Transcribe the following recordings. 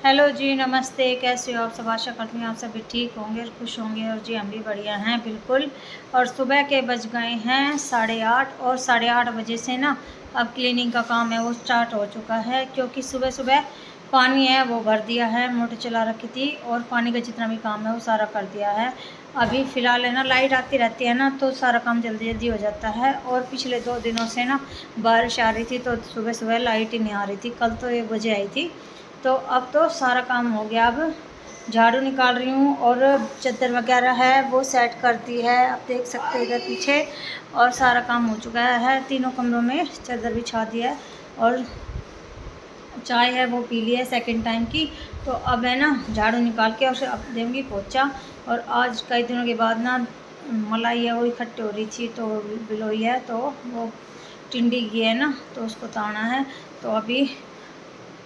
Hello जी, नमस्ते। कैसे हो आप सब? आशा करती हूँ आप सभी ठीक होंगे और खुश होंगे। और जी हम भी बढ़िया हैं बिल्कुल। और सुबह के बज गए हैं 8:30 और 8:30 बजे से ना अब क्लीनिंग का काम है वो स्टार्ट हो चुका है, क्योंकि सुबह सुबह पानी है वो भर दिया है, मोटर चला रखी थी और पानी का जितना भी काम है वो सारा कर दिया है। अभी फ़िलहाल है ना लाइट आती रहती है ना, तो सारा काम जल्दी जल्दी हो जाता है। और पिछले 2 दिनों से ना बारिश आ रही थी, तो सुबह सुबह लाइट ही नहीं आ रही थी। कल तो 1 बजे आई थी। तो अब तो सारा काम हो गया। अब झाड़ू निकाल रही हूँ और चादर वगैरह है वो सेट कर दी है, आप देख सकते हैं इधर पीछे। और सारा काम हो चुका है, तीनों कमरों में चादर बिछा दी है और चाय है वो पी ली है सेकंड टाइम की। तो अब है ना झाड़ू निकाल के और अब देंगी पोछा। और आज कई दिनों के बाद ना मलाई है वो इकट्ठी हो रही थी, तो बिलोई है तो वो टिंडी की है ना, तो उसको ताना है। तो अभी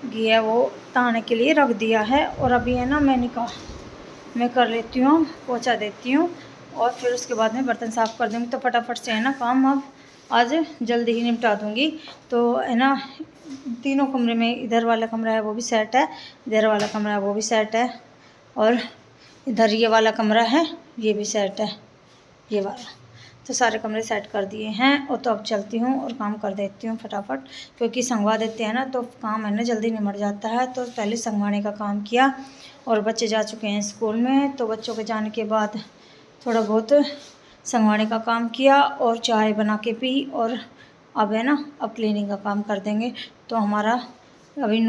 घी है वो ताने के लिए रख दिया है। और अभी है ना मैं कर लेती हूँ, पोछा देती हूँ और फिर उसके बाद में बर्तन साफ़ कर दूँगी। तो फटाफट से है ना काम अब आज जल्दी ही निपटा दूँगी। तो है ना तीनों कमरे में, इधर वाला कमरा है वो भी सेट है, इधर वाला कमरा है वो भी सेट है, और इधर ये वाला कमरा है ये भी सेट है, ये वाला। तो सारे कमरे सेट कर दिए हैं। और तो अब चलती हूँ और काम कर देती हूँ फटाफट, क्योंकि संगवा देते हैं ना तो काम है ना जल्दी निमट जाता है। तो पहले संगवाने का काम किया और बच्चे जा चुके हैं स्कूल में, तो बच्चों के जाने के बाद थोड़ा बहुत संगवाने का काम किया और चाय बना के पी। और अब है ना अब क्लीनिंग का काम कर देंगे। तो हमारा अभी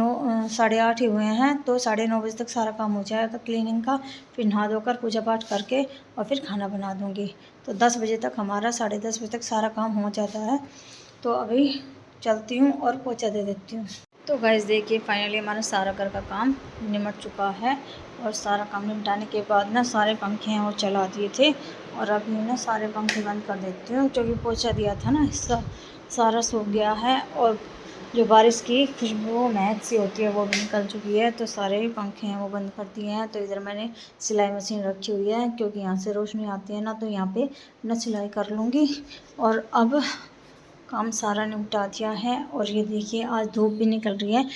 8:30 ही हुए हैं, तो 9:30 बजे तक सारा काम हो जाएगा क्लीनिंग का। फिर नहा धोकर पूजा पाठ करके और फिर खाना बना दूँगी। तो 10 बजे तक हमारा 10:30 बजे तक सारा काम हो जाता है। तो अभी चलती हूँ और पोछा दे देती हूँ। तो गाइस देखिए फाइनली हमारा सारा घर का काम निमट चुका है। और सारा काम निपटाने के बाद ना सारे पंखे हैं वो चला दिए थे, और अभी ना सारे पंखे बंद कर देती हूँ, क्योंकि पोछा दिया था ना सारा सूख गया है। और जो बारिश की खुशबू महक सी होती है वो भी निकल चुकी है। तो सारे पंखे हैं वो बंद कर दिए हैं। तो इधर मैंने सिलाई मशीन रखी हुई है, क्योंकि यहाँ से रोशनी आती है ना, तो यहाँ पे मैं सिलाई कर लूँगी। और अब काम सारा निपटा दिया है। और ये देखिए आज धूप भी निकल रही है,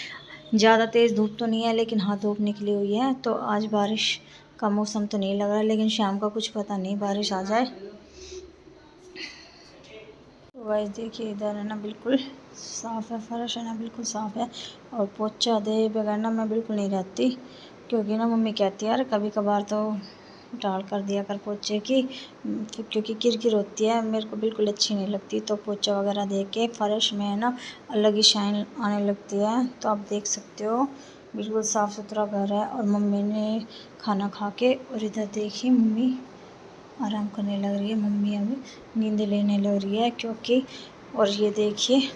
ज़्यादा तेज़ धूप तो नहीं है लेकिन हाँ धूप निकली हुई है। तो आज बारिश का मौसम तो नहीं लग रहा, लेकिन शाम का कुछ पता नहीं बारिश आ जाए। तो गाइस देखिए इधर है ना बिल्कुल साफ़ है, फर्श है ना बिल्कुल साफ़ है। और पोछा दे बगैर ना मैं बिल्कुल नहीं रहती, क्योंकि ना मम्मी कहती है यार कभी कभार तो डाल कर दिया कर पोछे की, क्योंकि किरकिर होती है, मेरे को बिल्कुल अच्छी नहीं लगती। तो पोछा वगैरह दे के फर्श में है ना अलग ही शाइन आने लगती है। तो आप देख सकते हो बिल्कुल साफ़ सुथरा घर है। और मम्मी ने खाना खा के, और इधर देखिए मम्मी आराम करने लग रही है, मम्मी अभी नींद लेने लग रही है, क्योंकि और ये देखिए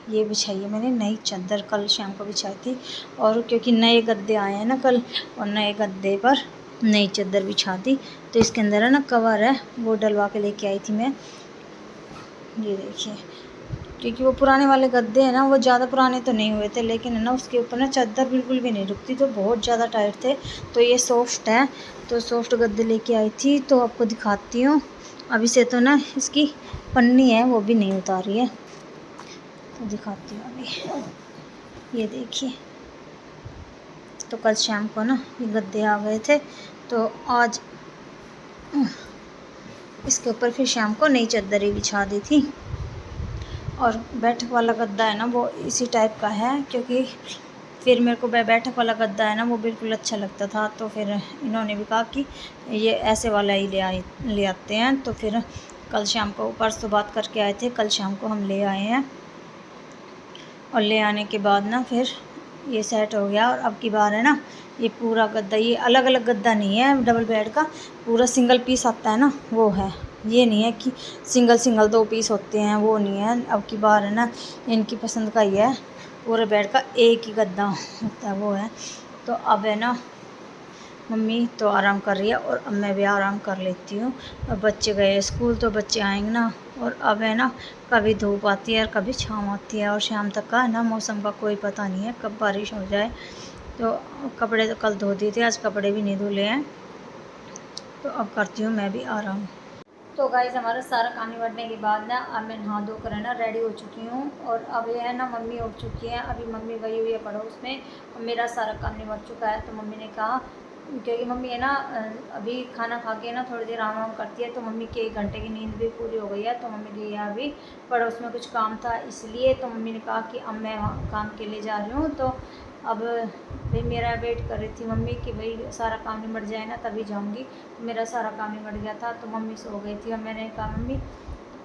ये बिछाई है मैंने नई चादर, कल शाम को बिछाई थी। और क्योंकि नए गद्दे आए हैं ना कल, और नए गद्दे पर नई चादर बिछा दी। तो इसके अंदर है ना कवर है वो डलवा के लेके आई थी मैं, ये देखिए। क्योंकि वो पुराने वाले गद्दे हैं ना वो ज़्यादा पुराने तो नहीं हुए थे, लेकिन है ना उसके ऊपर ना चादर बिल्कुल भी नहीं रुकती, तो बहुत ज़्यादा टाइट थे। तो ये सॉफ्ट है, तो सॉफ्ट गद्दे लेके आई थी। तो आपको दिखाती हूँ। अभी से तो ना इसकी पन्नी है वो भी नहीं उतारी है, तो दिखाती हूँ अभी, ये देखिए। तो कल शाम को ना ये गद्दे आ गए थे, तो आज इसके ऊपर फिर शाम को नई चादरें बिछा दी थी। और बैठक वाला गद्दा है ना वो इसी टाइप का है, क्योंकि फिर मेरे को बैठक वाला गद्दा है ना वो बिल्कुल अच्छा लगता था। तो फिर इन्होंने भी कहा कि ये ऐसे वाला ही ले आते हैं। तो फिर कल शाम को, परसों बात करके आए थे, कल शाम को हम ले आए हैं। और ले आने के बाद ना फिर ये सेट हो गया। और अब की बार है ना ये पूरा गद्दा, ये अलग अलग गद्दा नहीं है डबल बेड का, पूरा सिंगल पीस आता है ना वो है। ये नहीं है कि सिंगल सिंगल 2 पीस होते हैं, वो नहीं है। अब की बार है ना इनकी पसंद का ही है, पूरे बेड का एक ही गद्दा होता है वो है। तो अब है ना मम्मी तो आराम कर रही है और अब मैं भी आराम कर लेती हूँ। और बच्चे गए स्कूल, तो बच्चे आएंगे ना। और अब है ना कभी धूप आती है और कभी छाँव आती है, और शाम तक का है ना मौसम का कोई पता नहीं है कब बारिश हो जाए। तो कपड़े तो कल धो दिए थे, आज कपड़े भी नहीं धुले हैं। तो अब करती हूँ मैं भी आराम। तो गाइस हमारा सारा काम निपटने के बाद ना अब मैं नहा धोकर है ना रेडी हो चुकी हूँ। और अब ये है ना मम्मी उठ चुकी है, अभी मम्मी गई हुई है पड़ोस में और मेरा सारा काम निपट चुका है। तो मम्मी ने कहा, क्योंकि मम्मी है ना अभी खाना खा के ना थोड़ी देर आराम करती है, तो मम्मी के 1 घंटे की नींद भी पूरी हो गई है। तो मम्मी गई है अभी पड़ोस में, कुछ काम था इसलिए। तो मम्मी ने कहा कि अब मैं वहाँ काम के लिए जा रही हूँ। तो अब भाई मेरा वेट कर रही थी मम्मी कि भाई सारा काम निपट जाए ना तभी जाऊँगी। तो मेरा सारा काम निपट गया था, तो मम्मी सो गई थी और मैंने कहा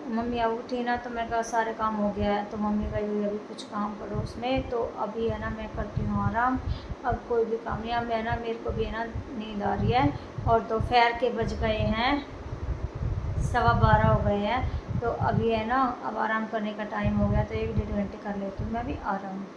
मम्मी अब उठी ना, तो मैं कहा सारे काम हो गया है। तो मम्मी गई हुई अभी कुछ काम पड़ोस में, तो अभी है ना मैं करती हूँ आराम। अब कोई भी काम नहीं, अब मैं ना मेरे को भी है ना नींद आ रही है। और दोपहर के बज गए हैं 12:15 हो गए हैं। तो अभी है ना अब आराम करने का टाइम हो गया, तो 1 डेढ़ घंटे कर लेती हूँ, मैं भी आ रहा हूँ।